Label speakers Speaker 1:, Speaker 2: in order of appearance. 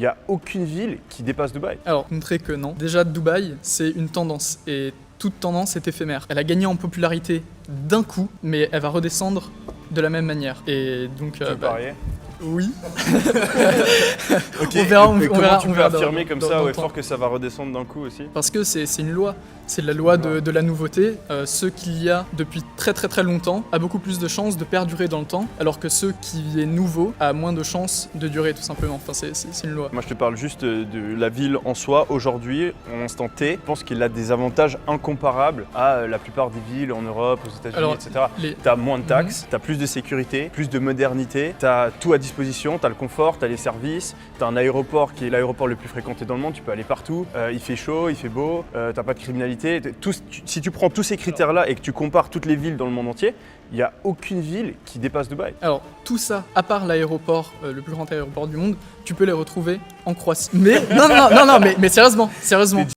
Speaker 1: n'y a aucune ville qui dépasse Dubaï.
Speaker 2: Alors, montrer que non. Déjà, Dubaï, c'est une tendance et toute tendance est éphémère. Elle a gagné en popularité d'un coup, mais elle va redescendre de la même manière. Et donc,
Speaker 1: Tu veux parier?
Speaker 2: oui.
Speaker 1: Ok,
Speaker 2: On verra, on
Speaker 1: comment
Speaker 2: verra,
Speaker 1: tu
Speaker 2: on
Speaker 1: peux
Speaker 2: verra
Speaker 1: affirmer
Speaker 2: dans-
Speaker 1: comme
Speaker 2: dans-
Speaker 1: ça
Speaker 2: dans
Speaker 1: au
Speaker 2: le temps.
Speaker 1: effort que ça va redescendre d'un coup aussi?
Speaker 2: Parce que c'est une loi. C'est la loi de la nouveauté. Ce qu'il y a depuis très très très longtemps a beaucoup plus de chances de perdurer dans le temps, alors que ce qui est nouveau a moins de chances de durer tout simplement. Enfin, c'est une loi.
Speaker 1: Moi je te parle juste de la ville en soi, aujourd'hui, en instant T. Je pense qu'il a des avantages incomparables à la plupart des villes en Europe, aux États-Unis,
Speaker 2: Alors,
Speaker 1: etc.
Speaker 2: les-
Speaker 1: T'as moins de taxes, t'as plus de sécurité, plus de modernité, t'as tout à disposition, t'as le confort, t'as les services, t'as un aéroport qui est l'aéroport le plus fréquenté dans le monde, tu peux aller partout, il fait chaud, il fait beau, t'as pas de criminalité. Si tu prends tous ces critères-là et que tu compares toutes les villes dans le monde entier, il n'y a aucune ville qui dépasse Dubaï.
Speaker 2: Alors, tout ça, à part l'aéroport, le plus grand aéroport du monde, tu peux les retrouver en Croatie. Mais, non, mais sérieusement.